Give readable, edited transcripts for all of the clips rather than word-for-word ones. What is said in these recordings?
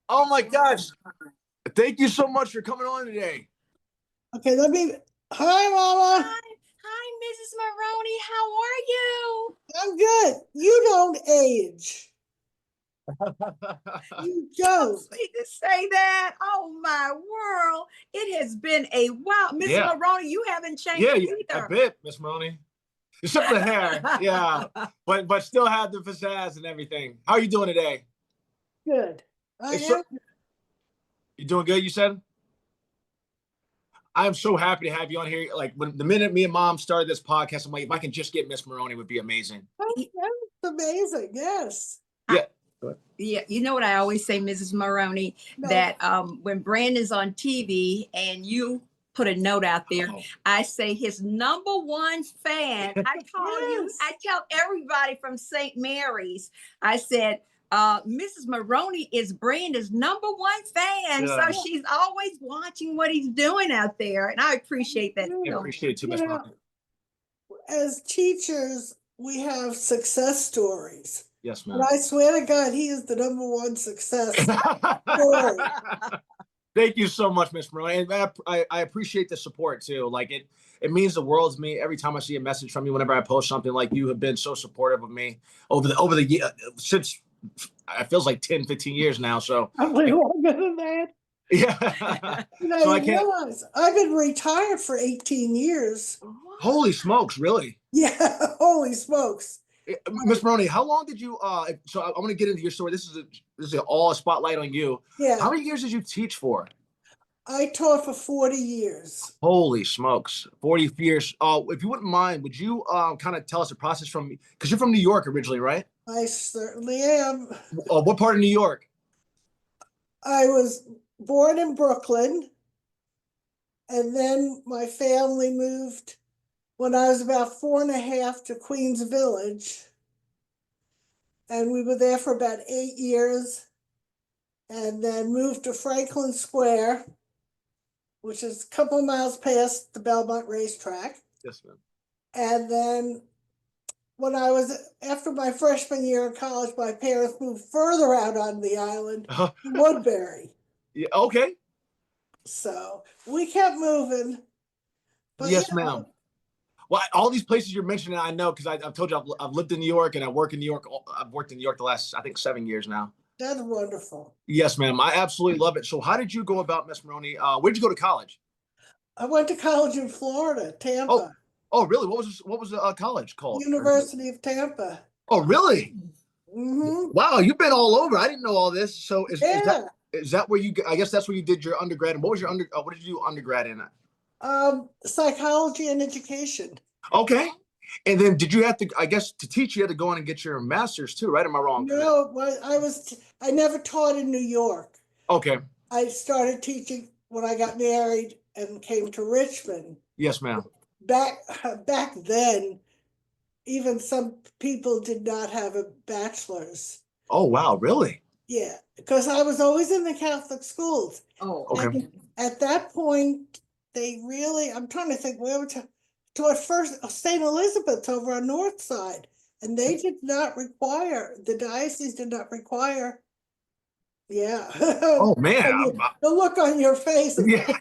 Oh my gosh. Thank you so much for coming on today. Okay, hi, Mama. Hi, Mrs. Moroni. How are you? I'm good. You don't age. You don't. Sweet to say that. Oh my world. It has been a while. Miss Moroni, you haven't changed either. A bit, Miss Moroni. Except for the hair. Yeah. But still have the pizzazz and everything. How are you doing today? Good. You doing good, you said? I'm so happy to have you on here. Like the minute me and Mom started this podcast, I'm like, if I can just get Miss Moroni, it would be amazing. Oh, that's amazing. Yes. Yeah. Yeah, you know what I always say, Mrs. Moroni, that when Brandon's on TV and you put a note out there, I say his #1 fan. I call you, I tell everybody from St. Mary's, I said, Mrs. Moroni is Brandon's #1 fan. So she's always watching what he's doing out there. And I appreciate that. I appreciate it too, Miss Moroni. As teachers, we have success stories. Yes, ma'am. And I swear to God, he is the #1 success story. Thank you so much, Miss Moroni. And I appreciate the support too. Like it means the world to me every time I see a message from you. Whenever I post something, like you have been so supportive of me over the year, since it feels like 10, 15 years now. So probably longer than that. Yeah. So I realize I've been retired for 18 years. Holy smokes, really? Yeah, holy smokes. Miss Moroni, how long did you so I want to get into your story. This is all a spotlight on you. Yeah. How many years did you teach for? I taught for 40 years. Holy smokes, 40 years. If you wouldn't mind, would you kind of tell us the process from, because you're from New York originally, right? I certainly am. What part of New York? I was born in Brooklyn, and then my family moved when I was about 4.5 to Queens Village. And we were there for about 8 years, and then moved to Franklin Square, which is a couple of miles past the Belmont Racetrack. Yes, ma'am. And then after my freshman year in college, my parents moved further out on the island, to Woodbury. Yeah, okay. So we kept moving. But yes, ma'am. Well, all these places you're mentioning, I know, because I've told you I've lived in New York and I work in New York. I've worked in New York the last, I think, 7 years now. That's wonderful. Yes, ma'am. I absolutely love it. So how did you go about, Miss Moroni? Where'd you go to college? I went to college in Florida, Tampa. Oh, really? What was the college called? University of Tampa. Oh, really? Mm-hmm. Wow, you've been all over. I didn't know all this. So is that where you? I guess that's where you did your undergrad. And what was your what did you do undergrad in? Psychology and education. Okay. And then did you have to, I guess, to teach, you had to go in and get your master's too, right? Am I wrong? No, I never taught in New York. Okay. I started teaching when I got married and came to Richmond. Yes, ma'am. Back then, even some people did not have a bachelor's. Oh, wow, really? Yeah, because I was always in the Catholic schools. Oh, okay. And at that point, I'm trying to think, where taught first St. Elizabeth's over on North Side, and they did not require, the diocese did not require. Yeah. Oh, man. The look on your face. Yeah.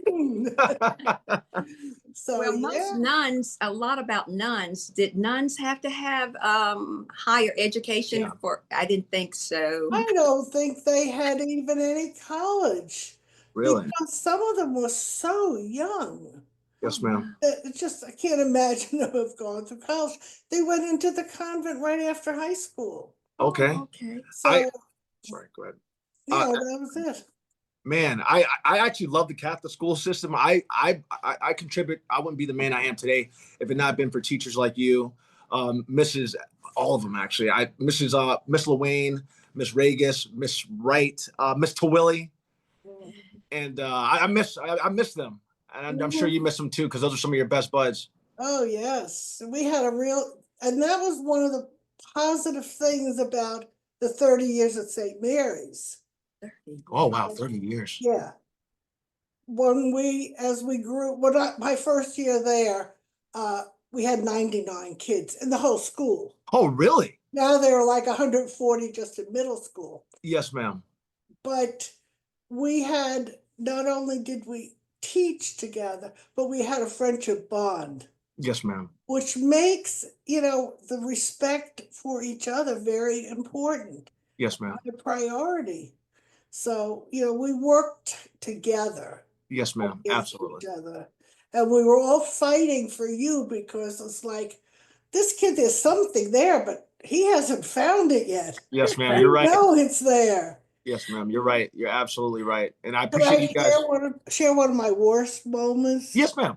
So, well, most nuns, a lot about nuns. Did nuns have to have higher education for? I didn't think so. I don't think they had even any college. Really? Because some of them were so young. Yes, ma'am. I can't imagine them have gone through college. They went into the convent right after high school. Okay. Okay. So, sorry, go ahead. Yeah, that was it. Man, I actually love the Catholic school system. I contribute. I wouldn't be the man I am today if it not been for teachers like you, Mrs. All of them actually. Miss Luane, Miss Regis, Miss Wright, Miss Tawilli, and I miss them, and I'm sure you miss them too, because those are some of your best buds. Oh yes, we had and that was one of the positive things about the 30 years at St. Mary's. Oh wow, 30 years. Yeah. As we grew, my first year there, we had 99 kids in the whole school. Oh, really? Now there are like 140 just in middle school. Yes, ma'am. But we had, not only did we teach together, but we had a friendship bond, Yes, ma'am. which makes, you know, the respect for each other very important, Yes, ma'am. a priority. So, you know, we worked together Yes, ma'am. against Absolutely. each other. And we were all fighting for you because it's like, this kid, there's something there, but he hasn't found it yet. Yes, ma'am. We You're right. know it's there. Yes, ma'am. You're right. You're absolutely right. And I Can appreciate I you guys. share one of my worst moments? Yes, ma'am.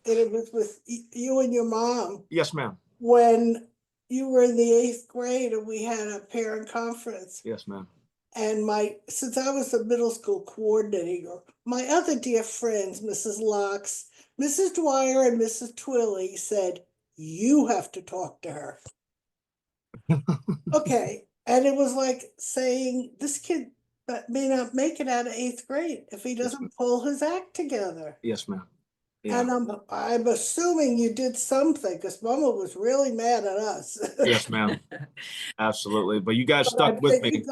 And it was with you and your mom Yes, ma'am. when you were in the 8th grade and we had a parent conference. Yes, ma'am. And since I was the middle school coordinator, my other dear friends, Mrs. Locks, Mrs. Dwyer, and Mrs. Twilley said, you have to talk to her. Okay. And it was like saying, this kid may not make it out of 8th grade if he doesn't pull his act together. Yes, ma'am. Yeah. And I'm assuming you did something because Mama was really mad at us. Yes, ma'am. Absolutely. But you guys But stuck with me.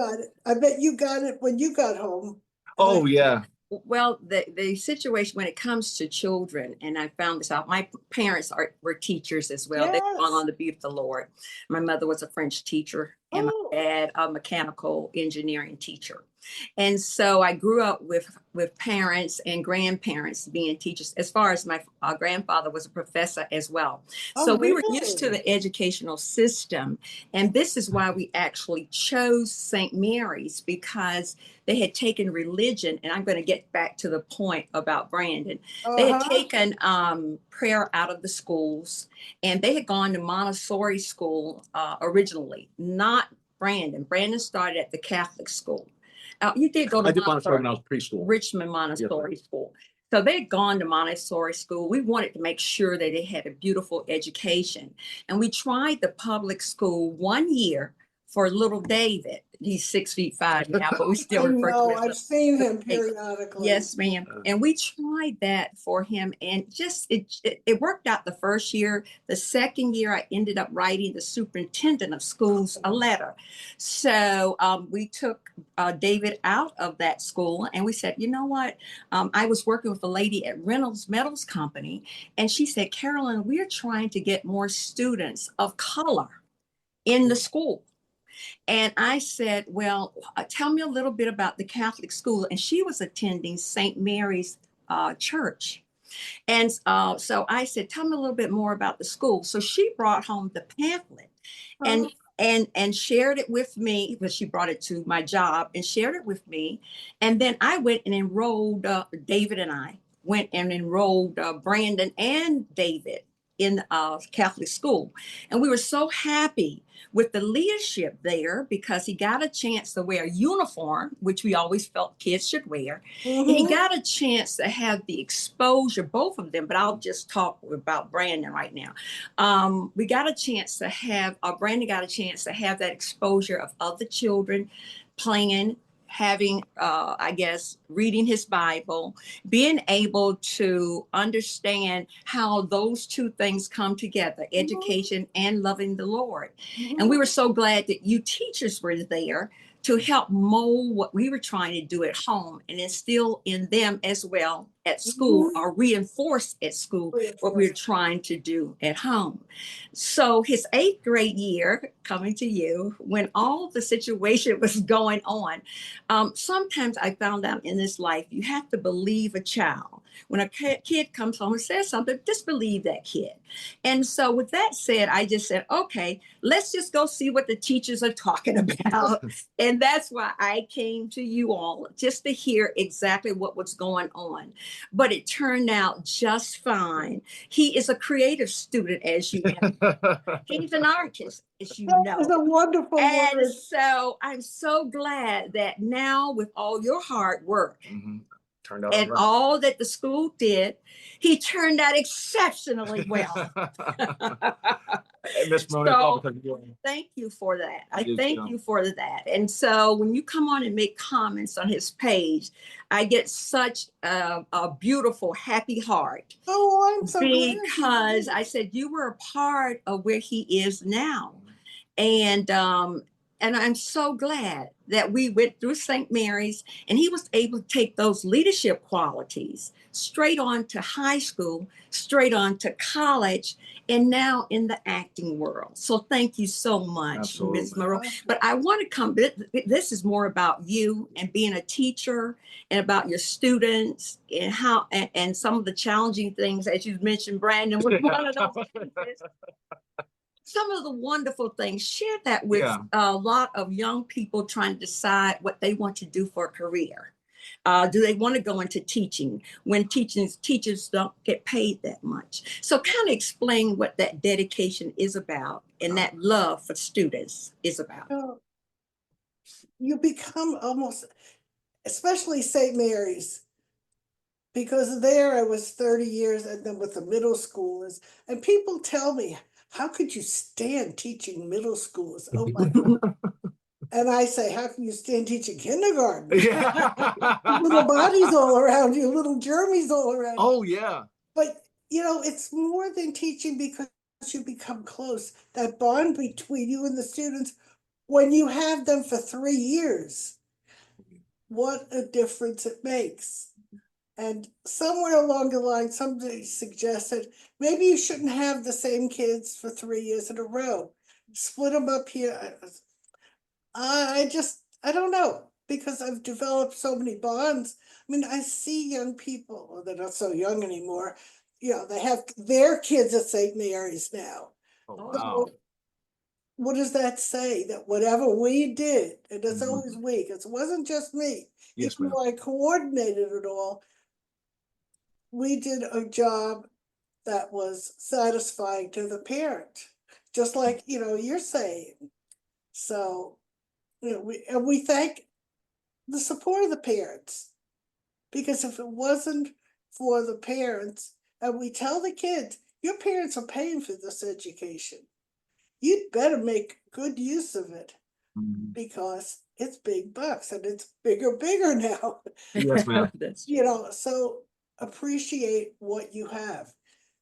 I bet you got it when you got home. Oh, yeah. Well, the situation when it comes to children, and I found this out, my parents were teachers as well. They've Yes. gone on to be with the Lord. My mother was a French teacher and Oh. my dad a mechanical engineering teacher. And so I grew up with parents and grandparents being teachers, as far as my grandfather was a professor as well. So Oh, we were used to really? the educational system. And this is why we actually chose St. Mary's, because they had taken religion, and I'm going to get back to the point about Brandon. They had taken prayer out of the schools, and they had gone to Montessori school originally, not Brandon. Brandon started at the Catholic school. You did go to I did Montessori when I was preschool. Richmond Montessori School. So they had gone to Montessori school. We wanted to make sure that they had a beautiful education. And we tried the public school 1 year for little David. He's 6'5" now, but we still I refer to know, him as I've seen him periodically. Yes, ma'am. And we tried that for him, and just it worked out the first year. The second year, I ended up writing the superintendent of schools a letter. So we took David out of that school, and we said, you know what? I was working with a lady at Reynolds Metals Company, and she said, Carolyn, we're trying to get more students of color in the school. And I said, well, tell me a little bit about the Catholic school. And she was attending St. Mary's church. And so I said, tell me a little bit more about the school. So she brought home the pamphlet and shared it with me, but she brought it to my job and shared it with me. And then I went and enrolled, David and I went and enrolled Brandon and David in Catholic school. And we were so happy with the leadership there because he got a chance to wear a uniform, which we always felt kids should wear. And he got a chance to have the exposure, both of them, but I'll just talk about Brandon right now. We got a chance to have, Brandon got a chance to have that exposure of other children playing, having, I guess, reading his Bible, being able to understand how those two things come together, education and loving the Lord. And we were so glad that you teachers were there to help mold what we were trying to do at home and instill in them as well at school, or reinforce at school what we were trying to do at home. So his 8th grade year, coming to you, when all the situation was going on, sometimes I found out in this life, you have to believe a child. When a kid comes home and says something, just believe that kid. And so with that said, I just said, okay, let's just go see what the teachers are talking about. And that's why I came to you all, just to hear exactly what was going on. But it turned out just fine. He is a creative student, as you know. He's an artist, as you know. That is a wonderful And word. so I'm so glad that now, with all your hard work, turned out and all that the school did, he turned out exceptionally well. Miss Moroni, So, thank you for that. I thank you for that. And so when you come on and make comments on his page, I get such a beautiful, happy heart. Oh, I'm so glad. Because I said you were a part of where he is now. And And I'm so glad that we went through St. Mary's and he was able to take those leadership qualities straight on to high school, straight on to college, and now in the acting world. So thank you so much, Ms. Moroni. But I want to come, this is more about you and being a teacher and about your students and how, and some of the challenging things, as you mentioned, Brandon was one of those things. Some of the wonderful things, share that with a lot of young people trying to decide what they want to do for a career. Do they want to go into teaching when teachers don't get paid that much? So kind of explain what that dedication is about and that love for students is about. You become almost, especially St. Mary's, because there I was 30 years and then with the middle schoolers, and people tell me, how could you stand teaching middle schoolers? Oh my God. And I say, how can you stand teaching kindergarten? Little bodies all around you, little germs all around you. Oh, yeah. But, you know, it's more than teaching because you become close. That bond between you and the students, when you have them for 3 years, what a difference it makes. And somewhere along the line, somebody suggested, maybe you shouldn't have the same kids for 3 years in a row. Split them up here. I don't know, because I've developed so many bonds. I mean, I see young people, well, they're not so young anymore. You know, they have their kids at St. Mary's now. Oh, wow. So what does that say? That whatever we did, and it's always we, because it wasn't just me. Yes, even though I coordinated it all, we did a job that was satisfying to the parent, just like, you know, you're saying. So, you know, we thank the support of the parents, because if it wasn't for the parents, and we tell the kids, your parents are paying for this education, you'd better make good use of it, because it's big bucks and it's bigger now. Yes, ma'am. You know, so appreciate what you have.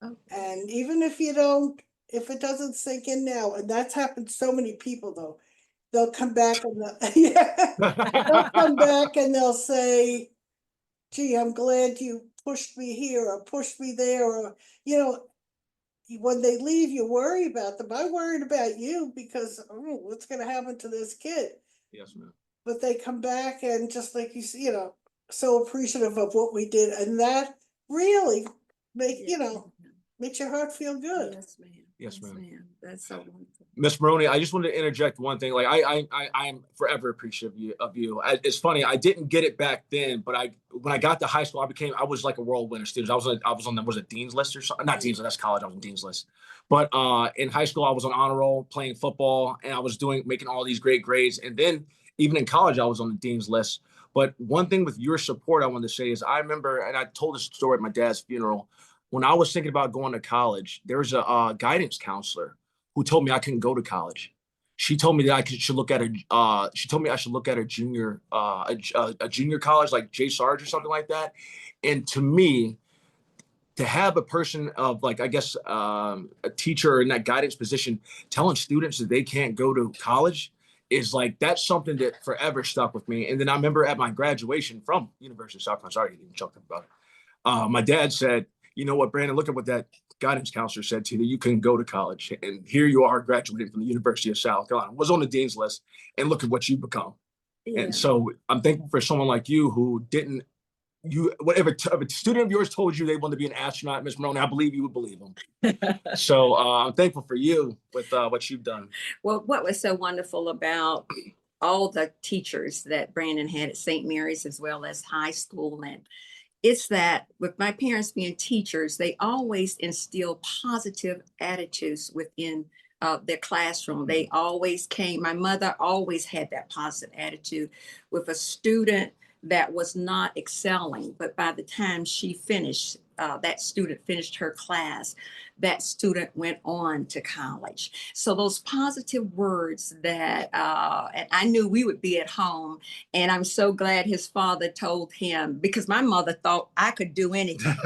Okay. And even if it doesn't sink in now, and that's happened to so many people though, they'll come back and they'll come back and they'll say, gee, I'm glad you pushed me here or pushed me there, or, you know, when they leave, you worry about them. I worried about you because, oh, what's going to happen to this kid? Yes, ma'am. But they come back and just like you know, so appreciative of what we did. And that really makes your heart feel good. Yes, ma'am. Yes, ma'am. That's so wonderful. Miss Moroni, I just wanted to interject one thing. Like I'm forever appreciative of you. It's funny, I didn't get it back then, but when I got to high school, I was like a whirlwind of students. I was on was it Dean's List or something? Not Dean's List, that's college. I was on Dean's List. But in high school, I was on honor roll playing football, and I was making all these great grades. And then even in college, I was on the Dean's List. But one thing with your support, I wanted to say is I remember, and I told this story at my dad's funeral. When I was thinking about going to college, there was a guidance counselor who told me I couldn't go to college. She told me that I should look at a junior college like J. Sarge or something like that. And to me, to have a person of like, I guess, a teacher in that guidance position telling students that they can't go to college is like, that's something that forever stuck with me. And then I remember at my graduation from University of South Carolina, sorry, I didn't choke up about it. My dad said, you know what, Brandon, look at what that guidance counselor said to you, that you couldn't go to college. And here you are graduating from the University of South Carolina, was on the Dean's List, and look at what you've become. Yeah. And so I'm thankful for someone like you who didn't, whatever if a student of yours told you they wanted to be an astronaut, Ms. Moroni, I believe you would believe them. So I'm thankful for you with what you've done. Well, what was so wonderful about all the teachers that Brandon had at St. Mary's as well as high school, and it's that with my parents being teachers, they always instill positive attitudes within their classroom. They always my mother always had that positive attitude with a student that was not excelling, but by the time she finished, that student finished her class, that student went on to college. So those positive words that, and I knew we would be at home, and I'm so glad his father told him, because my mother thought I could do anything.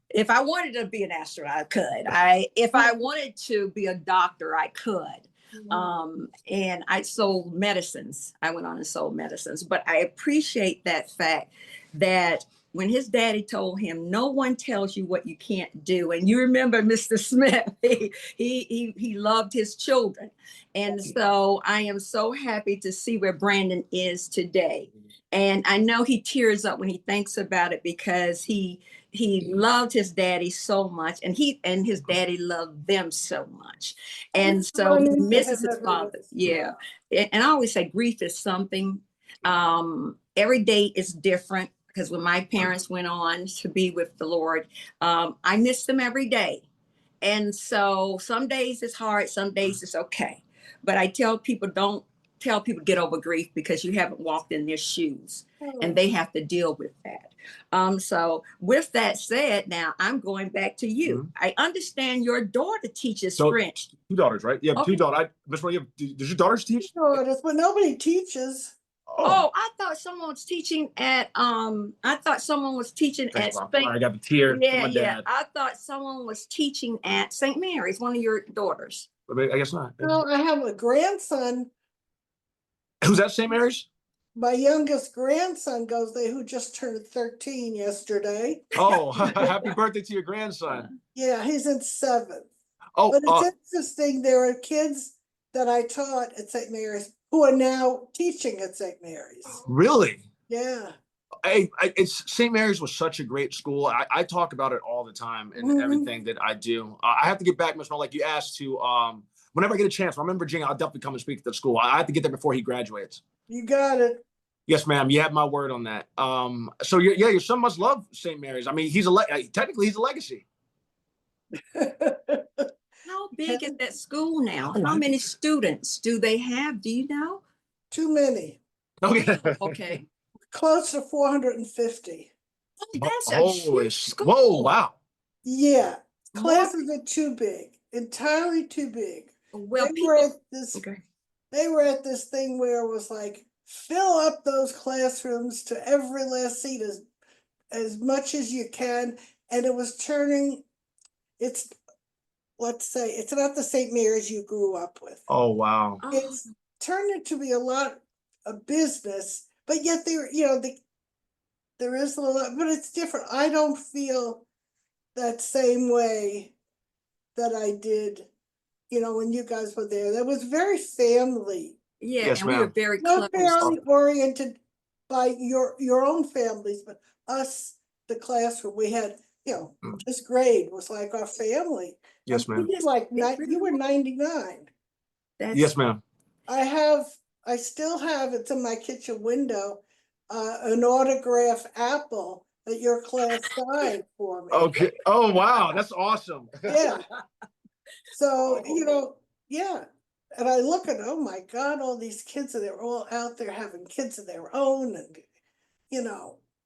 If I wanted to be an astronaut, I could. If I wanted to be a doctor, I could. And I sold medicines. I went on and sold medicines, but I appreciate that fact that when his daddy told him, no one tells you what you can't do. And you remember Mr. Smith, he loved his children. And so I am so happy to see where Brandon is today. And I know he tears up when he thinks about it because he loved his daddy so much, and his daddy loved them so much. And so he misses his father. Yeah. And I always say grief is something. Every day is different, because when my parents went on to be with the Lord, I miss them every day. And so some days it's hard, some days it's okay. But I tell people, don't tell people to get over grief, because you haven't walked in their shoes and they have to deal with that. So with that said, now I'm going back to you. I understand your daughter teaches French. 2 daughters, right? You have 2 daughters. Miss Moroni, does your daughters teach? Daughters, but nobody teaches. Oh, I thought someone was teaching at at St. I got the tear. Yeah. I thought someone was teaching at St. Mary's, one of your daughters. I guess not. No, I have a grandson. Who's at St. Mary's? My youngest grandson goes there, who just turned 13 yesterday. Oh, happy birthday to your grandson. Yeah, he's in 7th. Oh, but it's interesting. There are kids that I taught at St. Mary's who are now teaching at St. Mary's. Really? Yeah. It's St. Mary's was such a great school. I talk about it all the time in everything that I do. I have to get back, Miss Mel, like you asked, to whenever I get a chance. When I'm in Virginia, I'll definitely come and speak at the school. I have to get there before he graduates. You got it. Yes, ma'am. You have my word on that. So your son must love St. Mary's. I mean, technically he's a legacy. How big is that school now? How many students do they have? Do you know? Too many. Okay. Okay. Close to 450. That's a Holy huge school. Whoa, wow. Yeah. Classes are too big. Entirely too big. Well, they were at this thing where it was like, fill up those classrooms to every last seat as much as you can. And it was turning, let's say, it's not the St. Mary's you grew up with. Oh, wow. It's turned into be a lot of business, but yet there is a lot, but it's different. I don't feel that same way that I did, when you guys were there. That was very family. Yeah, yes, and we were very close. Not family oriented by your own families, but us, the classroom. We had, this grade was like our family. Yes, ma'am. You were 99. Yes, ma'am. I still have, it's in my kitchen window, an autographed apple that your class signed for me. Okay. Oh, wow. That's awesome. Yeah. So, yeah. And I look at, oh my God, all these kids, and they're all out there having kids of their own. And,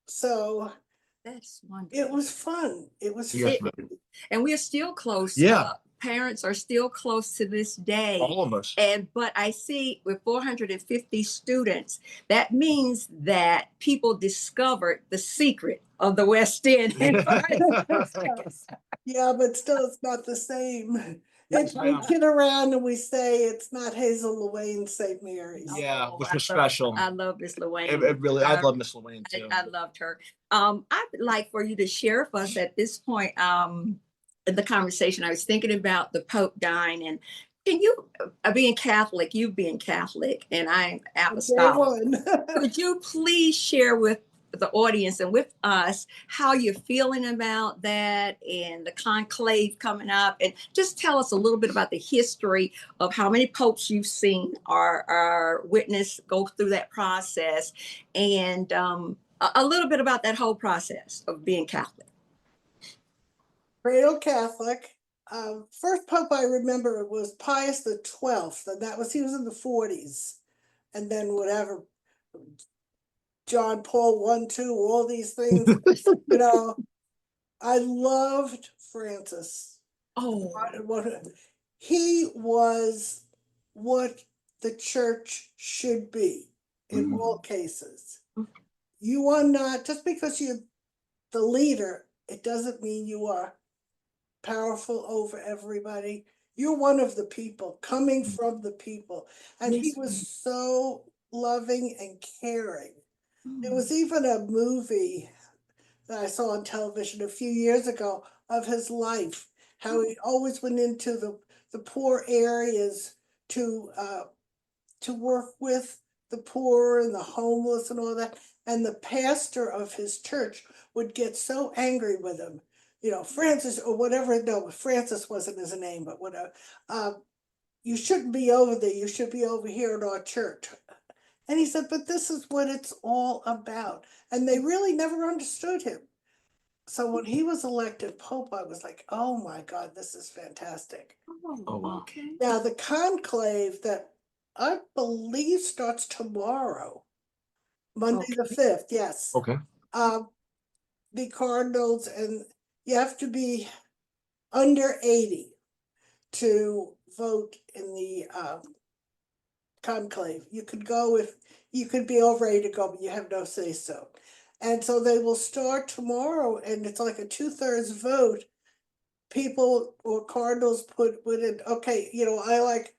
so that's wonderful. It was fun. It was yes, fun. And we're still close. Yeah. Parents are still close to this day. All of us. But I see with 450 students, that means that people discovered the secret of the West End. Yeah, but still, it's not the same. Yes, we kid around and we say it's not Hazel Luane St. Mary's. Yeah, which was special. I love Miss Luane. I love Miss Luane too. I loved her. I'd like for you to share with us at this point in the conversation. I was thinking about the Pope dying, and can you, being Catholic, you being Catholic, and I'm apostolic, could you please share with the audience and with us how you're feeling about that and the conclave coming up, and just tell us a little bit about the history of how many popes you've seen or witnessed go through that process, and a little bit about that whole process of being Catholic. Cradle Catholic. First pope I remember was Pius the 12th, and he was in the 40s, and then whatever. John Paul I, II, all these things, I loved Francis. Oh, he was what the church should be in all cases. You are not, just because you're the leader, it doesn't mean you are powerful over everybody. you're one of the people, coming from the people. And he Yes, was ma'am. so loving and caring. There Oh, was even a movie that I saw on television a few years ago of his life, how he always went into the poor areas to work with the poor and the homeless and all that. And the pastor of his church would get so angry with him, you know, Francis or whatever. No, Francis wasn't his name, but whatever. You shouldn't be over there. You should be over here at our church. And he said, but this is what it's all about. And they really never understood him. So when he was elected Pope, I was like, oh my God, this is fantastic. Oh, wow. okay. Now, the conclave that I believe starts tomorrow, Monday the 5th, yes. Okay. The cardinals, and you have to be under 80 to vote in the conclave. You could go if you could be over 80 to go, but you have no say so. And so they will start tomorrow, and it's like a 2/3 vote. People or cardinals put in, okay, you know, I like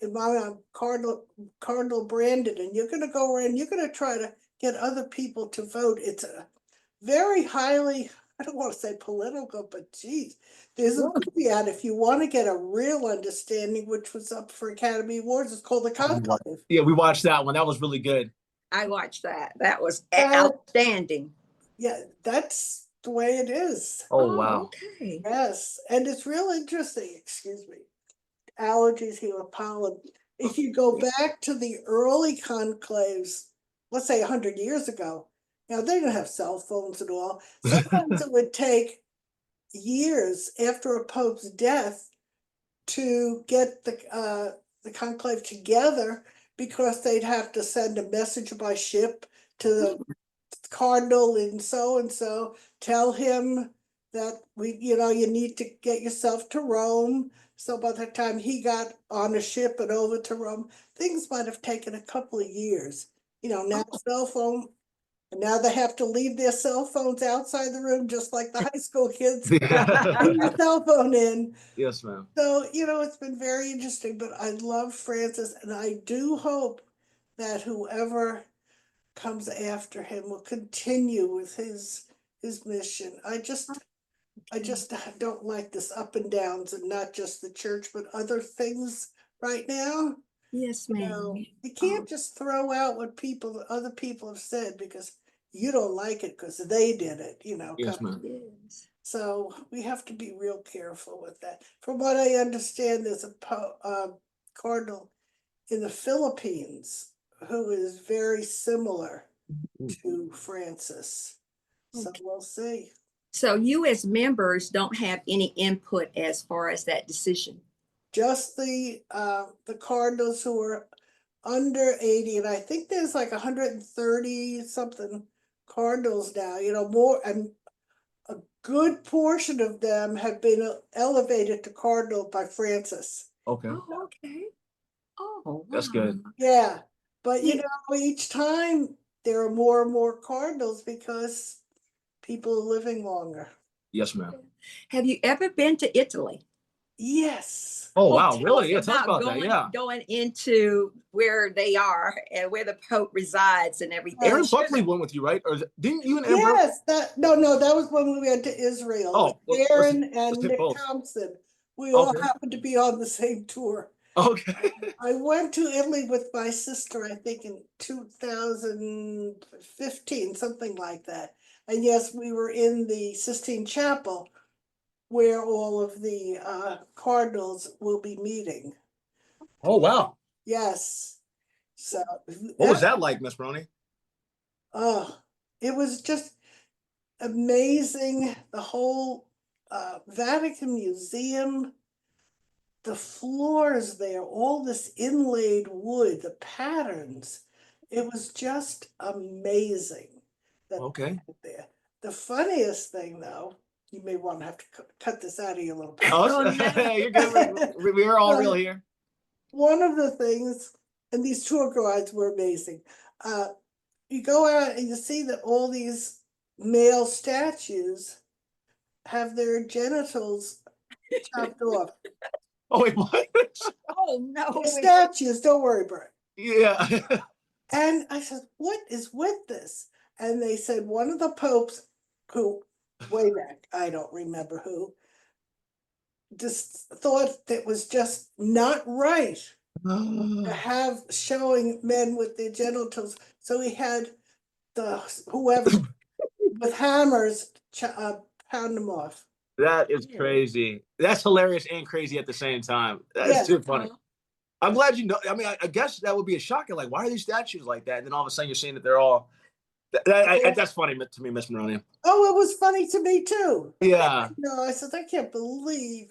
in my Cardinal Brandon, and you're gonna go around, you're gonna try to get other people to vote. It's a very highly, I don't want to say political, but geez, there's a movie out if you want to get a real understanding, which was up for Academy Awards. It's called The Conclave. Yeah, we watched that one. That was really good. I watched that. That was That- outstanding. Yeah, that's the way it is. Oh, wow. Okay. Yes, and it's real interesting, excuse me. Allergies here with pollen. If you go back to the early conclaves, let's say 100 years ago, you know, they didn't have cell phones and all. Sometimes it would take years after a pope's death to get the conclave together, because they'd have to send a message by ship to the cardinal and so, tell him that you know, you need to get yourself to Rome. So by the time he got on a ship and over to Rome, things might have taken a couple of years. You know, now cell phone, and now they have to leave their cell phones outside the room, just like the high school kids. Leave your cell phone in. Yes, ma'am. So, you know, it's been very interesting, but I love Francis, and I do hope that whoever comes after him will continue with his mission. I just don't like this up and downs, and not just the church, but other things right now. Yes, You ma'am. know, you can't just throw out what other people have said because you don't like it because they did it, you know. Yes, ma'am. Yes. So we have to be real careful with that. From what I understand, there's a cardinal in the Philippines who is very similar to Francis. So Okay. we'll see. So you as members don't have any input as far as that decision? Just the cardinals who are under 80, and I think there's like 130 something cardinals now, you know, more, and a good portion of them have been elevated to cardinal by Francis. Okay. Oh, okay. Oh, That's good. wow. Yeah, but you Yeah. know, each time there are more and more cardinals because people are living longer. Yes, ma'am. Have you ever been to Italy? Yes. Oh, wow. tell Really? us Yeah, tell us about that. going, Yeah. going into where they are and where the Pope resides and everything. Aaron Buckley went with you, right? Or didn't you and Aaron? Yes, no, that was when we went to Israel. Oh, well, Aaron and let's hit Nick both. Thompson. We all Okay. happened to be on the same tour. Okay. I went to Italy with my sister, I think in 2015, something like that. And yes, we were in the Sistine Chapel where all of the cardinals will be meeting. Oh, wow. Yes. So What was that like, Miss Moroni? oh, it was just amazing. The whole Vatican Museum, the floors there, all this inlaid wood, the patterns, it was just amazing that they Okay. had there. The funniest thing, though, you may want to have to cut this out of your little podcast. Oh, you're good. We're all real here. One of the things, and these tour guides were amazing. You go out and you see that all these male statues have their genitals chopped off. Oh, wait, what? Oh, no. The statues, don't worry, Brett. Yeah. And I said, what is with this? And they said one of the popes, who, way back, I don't remember who, just thought that was just not right to have showing men with their genitals. So he had whoever with hammers pound them off. That is crazy. That's hilarious and crazy at the same time. That's Yes. too funny. I'm glad you know. I mean, I guess that would be a shocker. Like, why are these statues like that? And then all of a sudden you're saying that they're all. That's funny to me, Miss Moroni. Oh, it was funny to me too. Yeah. No, I said, I can't believe,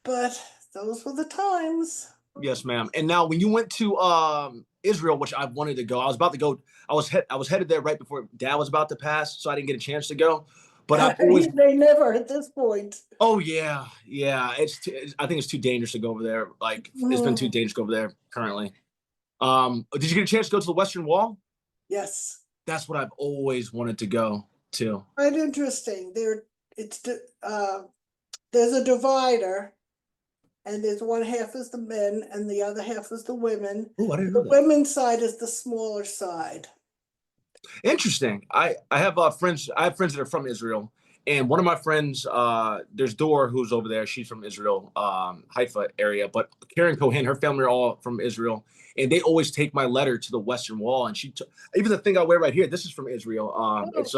but those were the times. Yes, ma'am. And now, when you went to Israel, which I wanted to go, I was about to go. I was headed there right before Dad was about to pass, so I didn't get a chance to go. But I've always. They never at this point. Oh yeah. I think it's too dangerous to go over there. Like, it's been too dangerous to go over there currently. Did you get a chance to go to the Western Wall? Yes. That's what I've always wanted to go to. Quite interesting. There's a divider, and there's one half is the men and the other half is the women. Oh, I didn't The know that. women's side is the smaller side. Interesting. I have friends. I have friends that are from Israel, and one of my friends, there's Dor, who's over there. She's from Israel, Haifa area. But Karen Cohen, her family are all from Israel, and they always take my letter to the Western Wall. And even the thing I wear right here, this is from Israel. It's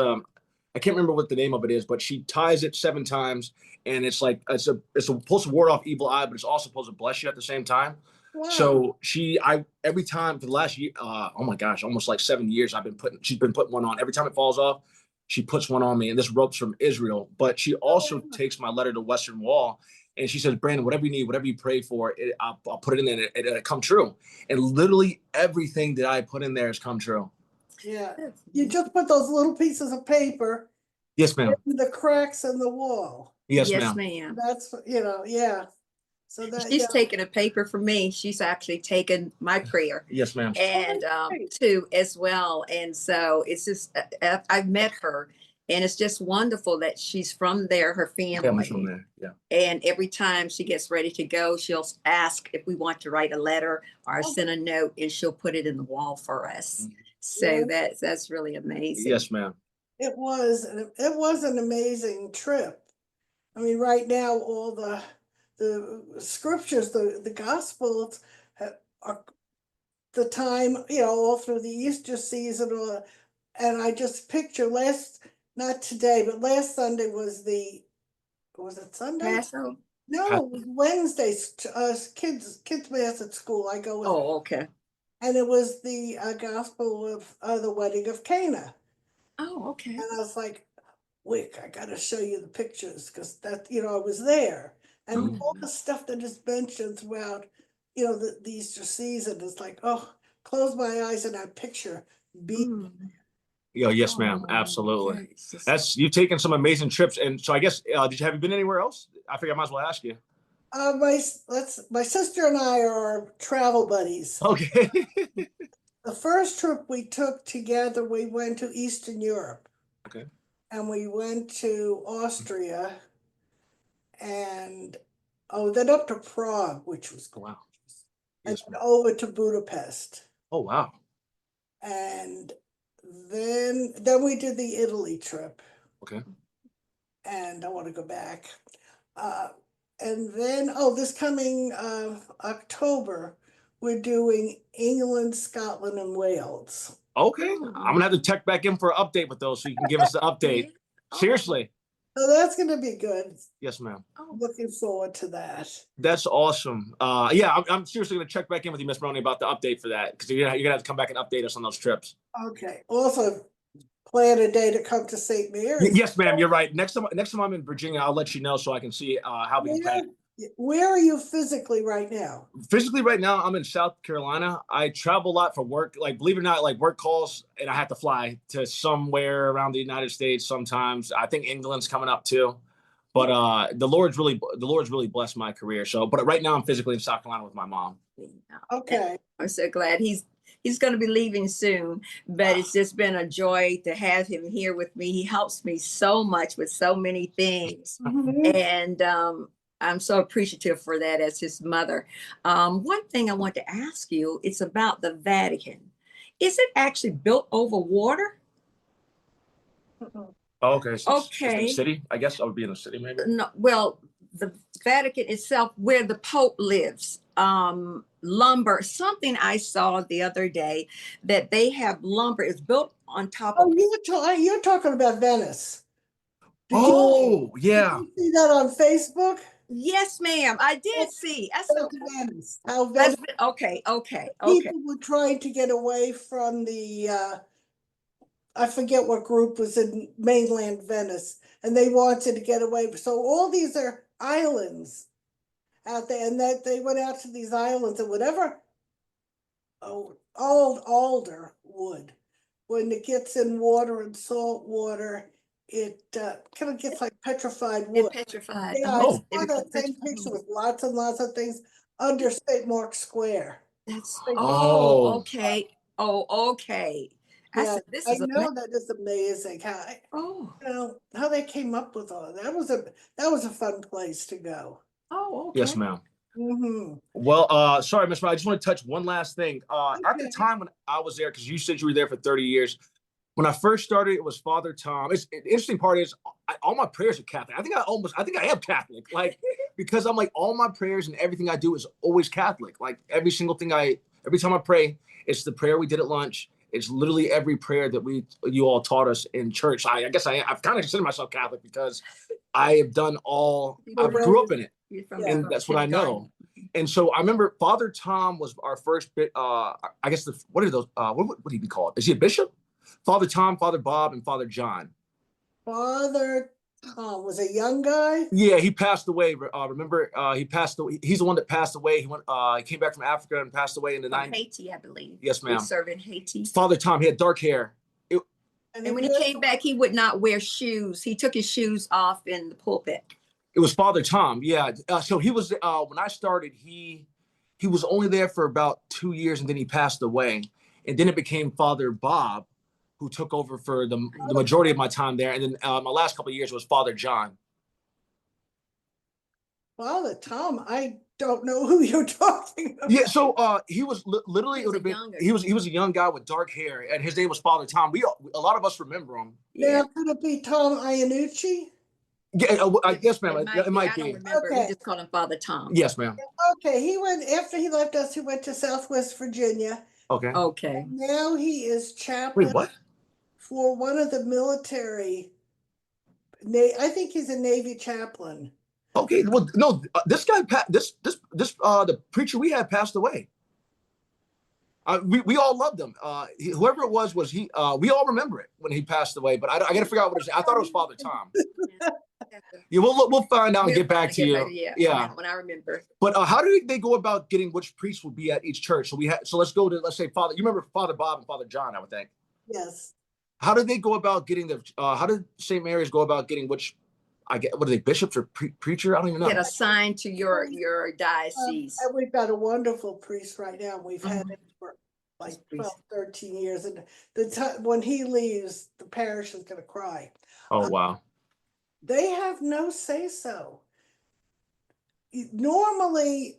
I can't remember what the name of it is, but she ties it 7 times, and it's like it's supposed to ward off evil eye, but it's also supposed to bless you at the same time. Wow. So every time for the last year, oh my gosh, almost like 7 years, she's been putting one on. Every time it falls off, she puts one on me, and this rope's from Israel. But she also takes my letter to Western Wall, and she says, Brandon, whatever you need, whatever you pray for, I'll put it in there, and it come true. And literally everything that I put in there has come true. Yeah, you just put those little pieces of paper. Yes, ma'am. In the cracks in the wall. Yes, Yes, ma'am. ma'am. That's yeah. So She's taken a paper for me. She's actually taken my prayer. Yes, ma'am. And too as well. And so it's just I've met her, and it's just wonderful that she's from there, her family. From there. Yeah. And every time she gets ready to go, she'll ask if we want to write a letter or send a note, and she'll put it in the wall for us. So that's really amazing. Yes, ma'am. It was an amazing trip. I mean, right now all the scriptures, the gospels are the time, all through the Easter season, and I just picture not today, but last Sunday was it Sunday? Passover? No, it was Wednesday. Kids mass at school. I go with. Oh, okay. And it was the gospel of the wedding of Cana. Oh, okay. And I was like, Wick, I gotta show you the pictures, because that, I was there. And all the stuff that is mentioned throughout, the Easter season is like, oh, close my eyes and I picture being. Yes, ma'am. Absolutely. You've taken some amazing trips. And so I guess, have you been anywhere else? I figure I might as well ask you. My sister and I are travel buddies. Okay. The first trip we took together, we went to Eastern Europe. Okay. And we went to Austria, and then up to Prague, which was cool. Wow. Yes, and then over to Budapest. Oh wow. And then we did the Italy trip. Okay. And I want to go back. And then this coming October, we're doing England, Scotland, and Wales. Okay. I'm gonna have to check back in for an update with those, so you can give us the update. Seriously. So that's gonna be good. Yes, ma'am. Looking forward to that. That's awesome. Yeah, I'm seriously gonna check back in with you, Miss Moroni, about the update for that, because you're gonna have to come back and update us on those trips. Okay. Also, plan a day to come to St. Mary's. Yes, ma'am. You're right. Next time I'm in Virginia, I'll let you know so I can see how we can plan. Where are you physically right now? Physically right now, I'm in South Carolina. I travel a lot for work, like, believe it or not, like work calls, and I have to fly to somewhere around the United States sometimes. I think England's coming up too. But the Lord's really blessed my career. So, but right now I'm physically in South Carolina with my mom. Okay. I'm so glad he's going to be leaving soon, but it's just been a joy to have him here with me. He helps me so much with so many things. And I'm so appreciative for that as his mother. One thing I want to ask you, it's about the Vatican. Is it actually built over water? Oh, okay. So it's in the Okay. city. I guess I would be in the city, maybe. No, well, the Vatican itself, where the Pope lives, lumber, something I saw the other day that they have lumber is built on top Oh, of. you're talking about Venice. Oh, Did yeah. you see that on Facebook? Yes, ma'am. I did see. I said, That's Venice. How that's, Venice okay, okay. people were trying to get away from the I forget what group was in mainland Venice, and they wanted to get away. So all these are islands out there, and that they went out to these islands, and whatever old alder wood, when it gets in water and salt water, it kind of gets like petrified It wood. petrified. Yeah, I Oh. saw that same picture with lots and lots of things under St. Mark's Square. That's, Oh. oh, okay. Oh, okay. I Yeah, said, this I is know that is amazing how, oh, how they came up with all that. That was a fun place to go. oh, okay. Yes, ma'am. Mm-hmm. Well, sorry, Miss Mel, I just want to touch one last thing. At the Okay. time when I was there, because you said you were there for 30 years, when I first started, it was Father Tom. The interesting part is all my prayers are Catholic. I think I am Catholic, like, because I'm like, all my prayers and everything I do is always Catholic. Like every single thing every time I pray, it's the prayer we did at lunch. It's literally every prayer that you all taught us in church. I guess I've kind of considered myself Catholic because I have done I grew up in it. And that's what I know. And so I remember Father Tom was our first bit. I guess what are those? What would he be called? Is he a bishop? Father Tom, Father Bob, and Father John. Father Tom was a young guy. Yeah, he passed away. Remember, he passed away. He's the one that passed away. He came back from Africa and passed away in the 90s. Haiti, I believe. Yes, ma'am. He served in Haiti. Father Tom, he had dark hair. And when he came back, he would not wear shoes. He took his shoes off in the pulpit. It was Father Tom. Yeah. So he was when I started. He was only there for about 2 years, and then he passed away. And then it became Father Bob, who took over for the majority of my time there. And then my last couple of years was Father John. Father Tom, I don't know who you're talking about. Yeah, so he was literally, it would have been, he was a young guy with dark hair, and his name was Father Tom. A lot of us remember him. Now, could it be Tom Iannucci? Yeah, yes, ma'am. It might I be. don't remember. Okay. We just called him Father Tom. Yes, ma'am. Okay, after he left us, he went to Southwest Virginia. Okay. Okay. Now he is chaplain Wait, what? for one of the military. I think he's a Navy chaplain. Okay, well, no, this guy, the preacher we had passed away. We all loved him. Whoever it was he? We all remember it when he passed away. But I got to figure out what it is. I thought it was Father Tom. Yeah, we'll find out and get back to you. Yeah, when I remember. But how do they go about getting which priest will be at each church? So let's go to, let's say, Father. You remember Father Bob and Father John, I would think. Yes. How did they go about getting how did St. Mary's go about getting which? What are they, bishops or preacher? I don't even know. Get assigned to your diocese. And we've got a wonderful priest right now. We've had him for like 12, 13 years. And when he leaves, the parish is going to cry. Oh, wow. They have no say-so. Normally,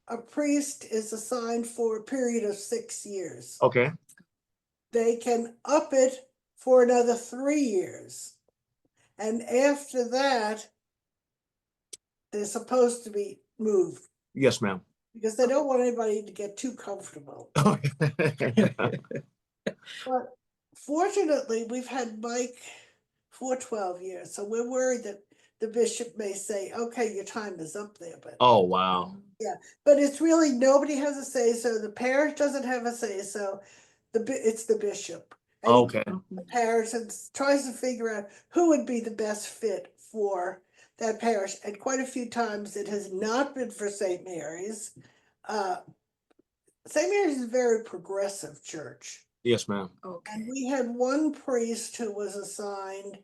a priest is assigned for a period of 6 years. Okay. They can up it for another 3 years. And after that, they're supposed to be moved. Yes, ma'am. Because they don't want anybody to get too comfortable. But fortunately, we've had Mike for 12 years. So we're worried that the bishop may say, okay, your time is up there. But Oh, wow. yeah, but it's really, nobody has a say-so. The parish doesn't have a say-so. It's the bishop. And Okay. the parish and tries to figure out who would be the best fit for that parish. And quite a few times it has not been for St. Mary's. St. Mary's is a very progressive church. Yes, ma'am. Okay. And we had one priest who was assigned,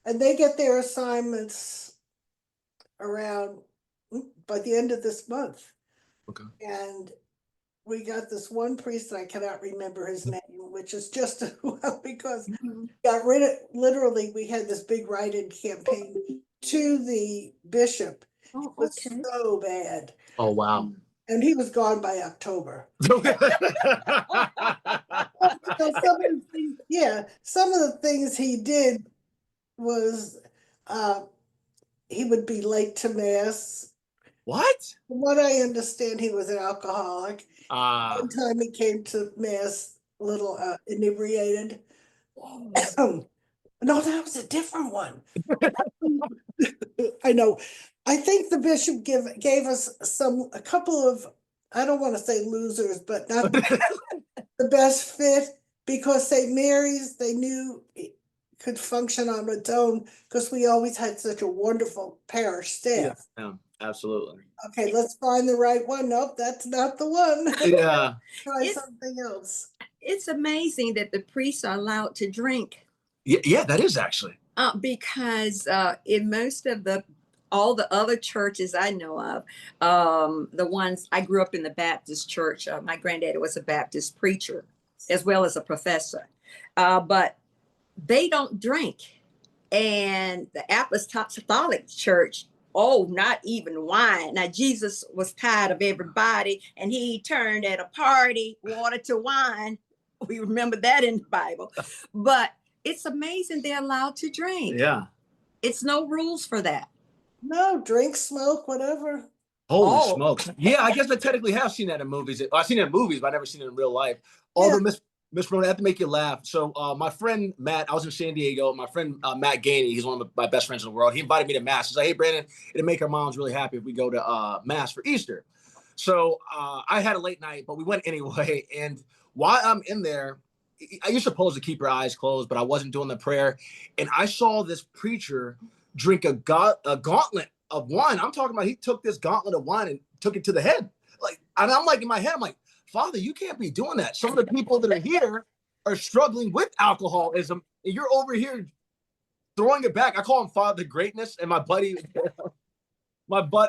and they get their assignments around by the end of this month. Okay. And we got this one priest, and I cannot remember his name, which is just well, because got rid of, literally, we had this big write-in campaign to the bishop, Oh, It was okay. so bad. Oh, wow. And he was gone by October. Some of the things he did was he would be late to mass. What? From what I understand, he was an alcoholic. One time he came to mass a little inebriated. No, that was a different one. I know. I think the bishop gave us a couple of, I don't want to say losers, but not the best fit, because St. Mary's, they knew it could function on its own because we always had such a wonderful parish staff. Yeah, absolutely. Okay, let's find the right one. Nope, that's not the one. Yeah. Try something else. It's amazing that the priests are allowed to drink. Yeah, that is actually. Because in most of all the other churches I know of, the ones I grew up in the Baptist church, my granddaddy was a Baptist preacher as well as a professor, but they don't drink. And the Apostolic Church, oh, not even wine. Now, Jesus was tired of everybody, and he turned at a party, water to wine. We remember that in the Bible. But it's amazing they're allowed to drink. Yeah. It's no rules for that. No, drink, smoke, whatever. Holy smokes. Yeah, I guess I technically have seen that in movies. I've seen it in movies, but I've never seen it in real life. Although, Miss Moroni, I have to make you laugh. So my friend Matt, I was in San Diego. My friend Matt Gainey, he's one of my best friends in the world. He invited me to mass. He's like, hey, Brandon, it'll make our moms really happy if we go to mass for Easter. So I had a late night, but we went anyway. And while I'm in there, you're supposed to keep your eyes closed, but I wasn't doing the prayer. And I saw this preacher drink a gauntlet of wine. I'm talking about he took this gauntlet of wine and took it to the head. Like, and I'm like in my head, I'm like, Father, you can't be doing that. Some of the people that are here are struggling with alcoholism, and you're over here throwing it back. I call him Father Greatness, and my buddy,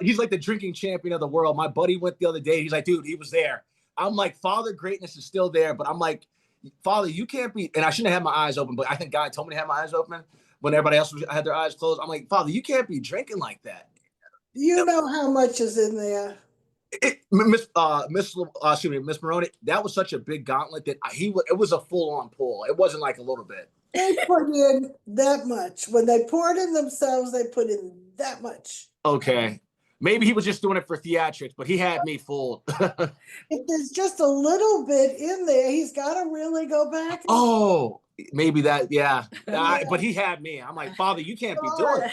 he's like the drinking champion of the world. My buddy went the other day. He's like, dude, he was there. I'm like, Father Greatness is still there, but I'm like, Father, you can't be, and I shouldn't have had my eyes open, but I think God told me to have my eyes open when everybody else had their eyes closed. I'm like, Father, you can't be drinking like that. You know how much is in there. Miss Moroni, that was such a big gauntlet that it was a full-on pull. It wasn't like a little bit. They put in that much. When they poured in themselves, they put in that much. Okay. Maybe he was just doing it for theatrics, but he had me fooled. If there's just a little bit in there, he's got to really go back. Oh, maybe that, yeah. But he had me. I'm like, Father, you can't be doing it.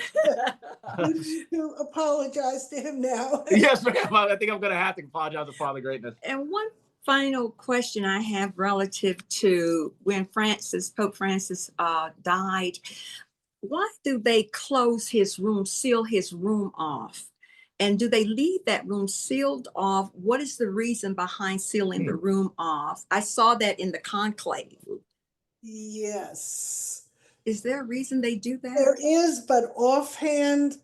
You need to apologize to him now. Yes, ma'am. I think I'm going to have to apologize to Father Greatness. And one final question I have relative to when Pope Francis died, why do they close his room, seal his room off? And do they leave that room sealed off? What is the reason behind sealing the room off? I saw that in the conclave. Yes. Is there a reason they do that? There is, but offhand,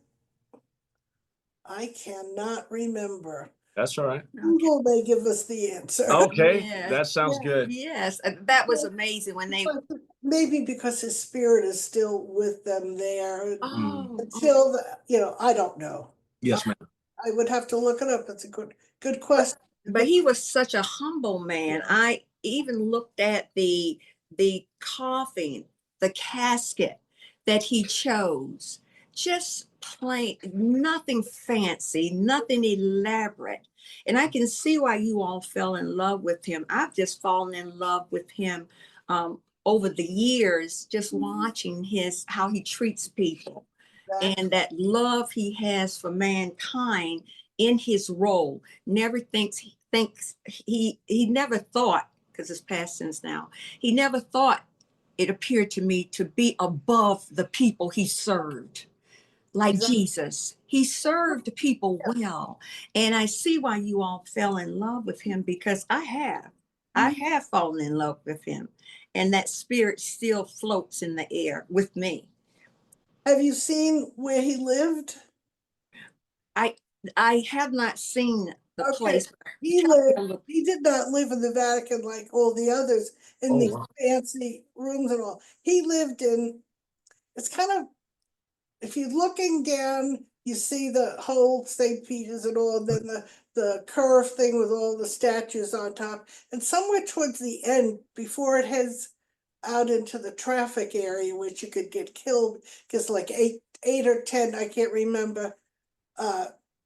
I cannot remember. That's all right. Google may give us the answer. Okay, Yeah. that sounds good. Yes, that was amazing when they. Maybe because his spirit is still with them there Oh, I don't know. Yes, ma'am. I would have to look it up. It's a good question. But he was such a humble man. I even looked at the coffin, the casket that he chose. Just plain, nothing fancy, nothing elaborate. And I can see why you all fell in love with him. I've just fallen in love with him over the years, just watching how he treats people. And that love he has for mankind in his role. Never thinks he never thought, because it's past tense now, he never thought, it appeared to me, to be above the people he served. Like Jesus, he served people well. And I see why you all fell in love with him, because I have fallen in love with him. And that spirit still floats in the air with me. Have you seen where he lived? I have not seen the place. He did not live in the Vatican like all the others in these fancy rooms and all. He lived in, it's kind of, if you're looking down you see the whole St. Peter's and all, then the curve thing with all the statues on top. And somewhere towards the end, before it heads out into the traffic area, which you could get killed, because like eight or 10, I can't remember,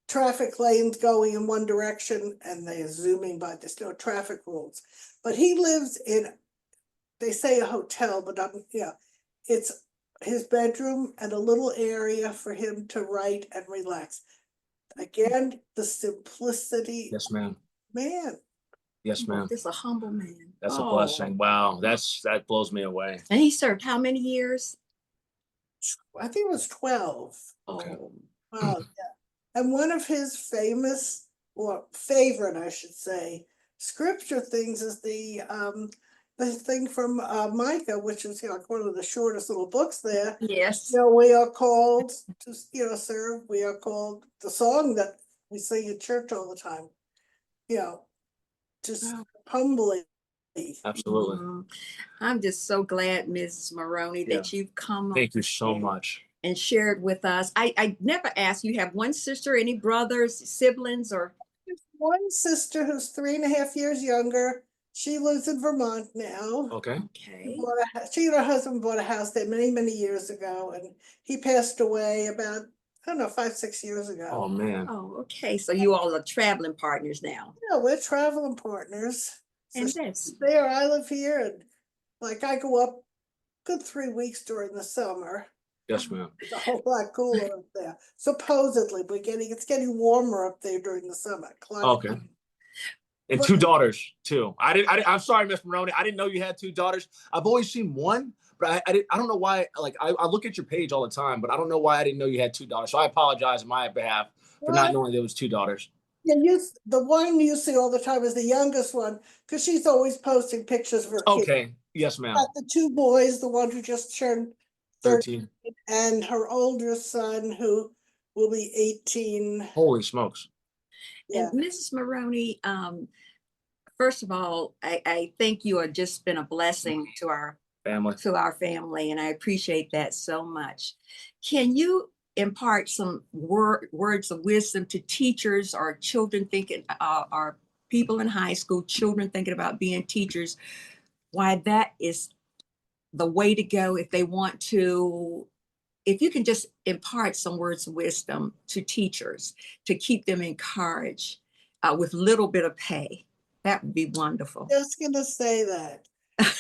traffic lanes going in one direction and they're zooming by. There's no traffic rules. But he lives in, they say a hotel, but it's his bedroom and a little area for him to write and relax. Again, the simplicity. Yes, ma'am. Man. Yes, ma'am. Just a humble man. That's a blessing. Wow. That blows me away. And he served how many years? I think it was 12. Okay. Wow, yeah. And one of his famous, or favorite, I should say, scripture things is the thing from Micah, which is like one of the shortest little books there. Yes. We are called to serve. We are called, the song that we sing in church all the time. Just humbly. Absolutely. I'm just so glad, Mrs. Moroni, that you've come. Thank you so much. And shared with us. I never asked, you have one sister, any brothers, siblings, or? One sister who's 3.5 years younger. She lives in Vermont now. Okay. She and her husband bought a house there many, many years ago, and he passed away about, I don't know, 5-6 years ago. Oh, man. Oh, okay. So you all are traveling partners now. Yeah, we're traveling partners. And So that's she's there, I live here, and like I go up good 3 weeks during the summer. Yes, ma'am. It's a whole lot cooler up there. Supposedly, it's getting warmer up there during the summer. Okay. And 2 daughters too. I'm sorry, Miss Moroni. I didn't know you had 2 daughters. I've always seen one, but I don't know why. Like I look at your page all the time, but I don't know why I didn't know you had 2 daughters. So I apologize on my behalf for not knowing there was 2 daughters. Yeah, the one you see all the time is the youngest one, because she's always posting pictures of her kids. Okay. Yes, ma'am. The 2 boys, the one who just turned 13, and her older son who will be 18. Holy smokes. Yeah. And Mrs. Moroni, first of all, I think you have just been a blessing to our family, and I appreciate that so much. Can you impart some words of wisdom to teachers or children thinking, or people in high school, children thinking about being teachers, why that is the way to go if they want to? If you can just impart some words of wisdom to teachers to keep them encouraged with little bit of pay, that would be wonderful. Just gonna say that.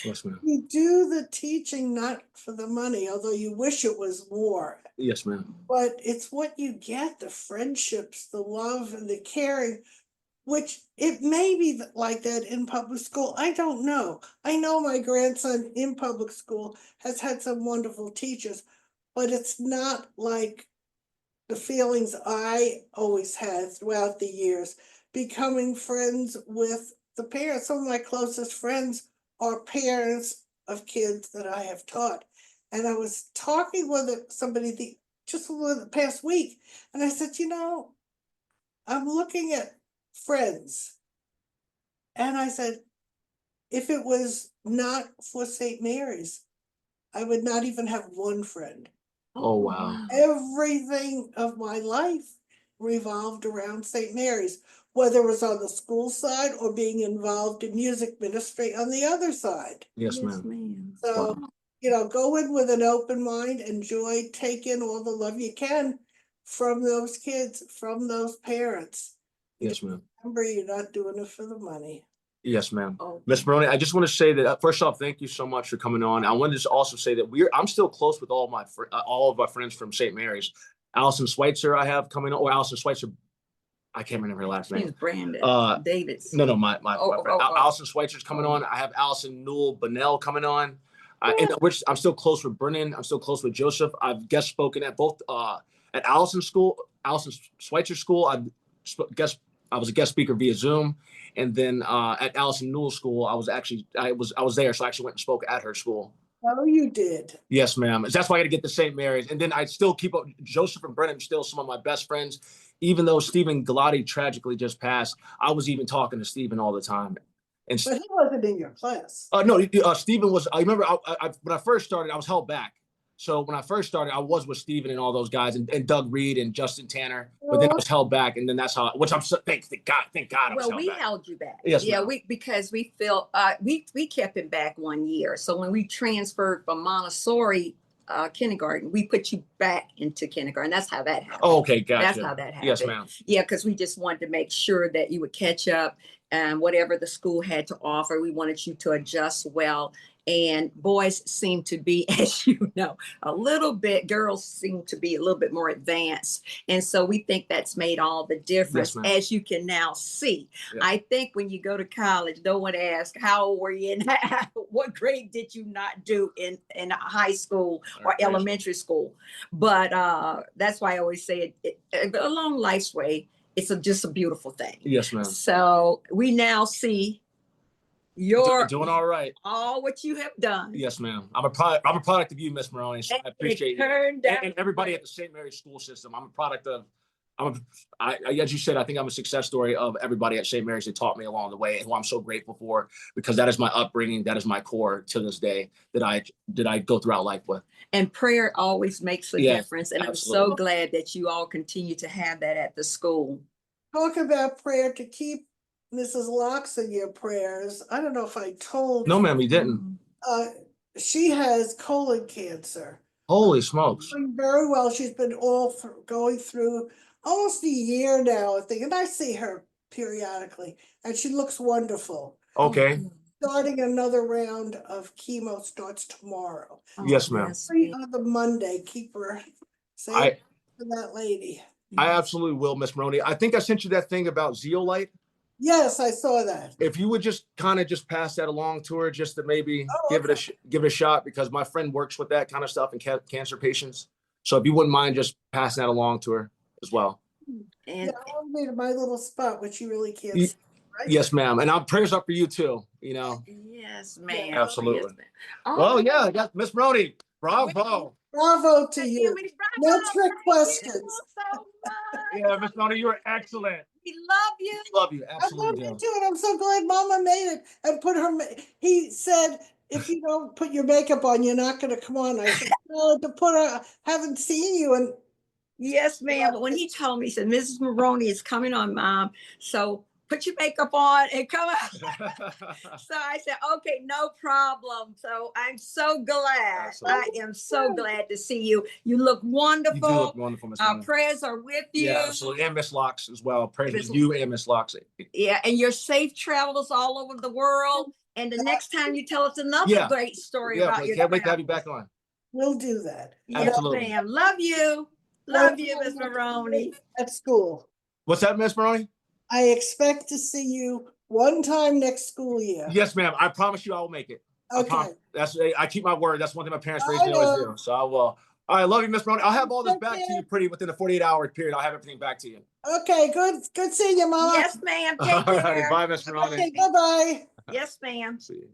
Yes, ma'am. You do the teaching not for the money, although you wish it was more. Yes, ma'am. But it's what you get, the friendships, the love, and the caring, which it may be like that in public school. I don't know. I know my grandson in public school has had some wonderful teachers, but it's not like the feelings I always had throughout the years, becoming friends with the parents. Some of my closest friends are parents of kids that I have taught. And I was talking with somebody just the past week, and I said, I'm looking at friends. And I said, if it was not for St. Mary's, I would not even have one friend. Oh, wow. Everything of my life revolved around St. Mary's, whether it was on the school side or being involved in music ministry on the other side. Yes, ma'am. So, go in with an open mind, enjoy, take in all the love you can from those kids, from those parents. Yes, ma'am. Remember, you're not doing it for the money. Yes, ma'am. Miss Moroni, I just want to say that first off, thank you so much for coming on. I wanted to also say that I'm still close with all of my friends from St. Mary's. Allison Schweitzer, I have coming on, or Allison Schweitzer. I can't remember her last name. She's Brandon Davis. No, my friend. Allison Schweitzer's coming on. I have Allison Newell Bonnell coming on. And which I'm still close with Brennan. I'm still close with Joseph. I've guest spoken at both at Allison Schweitzer School. I was a guest speaker via Zoom, and then at Allison Newell School, I was there, so I actually went and spoke at her school. Oh, you did? Yes, ma'am. That's why I got to get to St. Mary's, and then I still keep up. Joseph and Brennan are still some of my best friends, even though Stephen Galati tragically just passed. I was even talking to Stephen all the time. But he wasn't in your class. No, Stephen was. I remember when I first started, I was held back. So when I first started, I was with Steven and all those guys and Doug Reed and Justin Tanner, but then I was held back. And then that's how, which I'm so, thank God I was Well, held we back. held you back. Yes, yeah, ma'am. because we felt we kept him back 1 year. So when we transferred from Montessori kindergarten, we put you back into kindergarten. That's how that happened. Oh, okay, gotcha. That's how that happened. Yes, ma'am. Yeah, because we just wanted to make sure that you would catch up and whatever the school had to offer, we wanted you to adjust well. And boys seem to be, as you know, girls seem to be a little bit more advanced. And so we think that's made all the difference, Yes, as you can now see. Yeah. I think when you go to college, no one asks, how old were you and what grade did you not do in high school or elementary school? But that's why I always say along life's way, it's just a beautiful thing. Yes, ma'am. So we now see you're doing all right. All what you have done. Yes, ma'am. I'm a product of you, Miss Moroni. So I appreciate you. And everybody at the St. Mary's school system. I'm a product of, as you said, I think I'm a success story of everybody at St. Mary's that taught me along the way, and who I'm so grateful for, because that is my upbringing. That is my core to this day that I go throughout life with. And prayer always makes a difference. And absolutely. I'm so glad that you all continue to have that at the school. Talk about prayer to keep Mrs. Locks in your prayers. I don't know if I told No, you. ma'am, you didn't. She has colon cancer. Holy smokes. Doing very well. She's been going through almost a year now, I think, and I see her periodically, and she looks wonderful. Okay. Starting another round of chemo starts tomorrow. Yes, ma'am. On the Monday, keep her safe for that lady. I absolutely will, Miss Moroni. I think I sent you that thing about Zeolite. Yes, I saw that. If you would just kind of pass that along to her, just to maybe give it a shot, because my friend works with that kind of stuff in cancer patients. So if you wouldn't mind just passing that along to her as well. And I'll be to my little spot, which you really can't see, right? Yes, ma'am. And I'm prayers up for you too, you know. Yes, ma'am. Absolutely. Yes, well, yeah, I got Miss Moroni. Bravo. Bravo to you. No trick questions. Yeah, Miss Moroni, you are excellent. We love you. Love you. Absolutely. I love you too, and I'm so glad Mama made it and put her. He said, if you don't put your makeup on, you're not going to come on. I said, no, to put her. Haven't seen you. And yes, ma'am. But when he told me, he said, Mrs. Moroni is coming on, Mom. So put your makeup on and come out. So I said, okay, no problem. So I'm so glad. Absolutely. I am so glad to see you. You look wonderful. You do look wonderful, Miss Moroni. Our prayers are with you. Yeah, absolutely. And Miss Locks as well. Prayers with you and Miss Locks. Yeah, and your safe travels all over the world. And the next time you tell us another great story about your can't wait to have you back on. We'll do that. Absolutely. Yes, ma'am. Love you. Love you, Miss Moroni. At school. What's that, Miss Moroni? I expect to see you one time next school year. Yes, ma'am. I promise you I will make it. Okay. I keep my word. That's one thing my parents raised me always do. So I will. All right, love you, Miss Moroni. I'll have all this back to you within a 48-hour period. I'll have everything back to you. Okay, good seeing you, Mama. Yes, ma'am. Take care. Bye, Miss Moroni. Okay, bye-bye. Yes, ma'am. See you.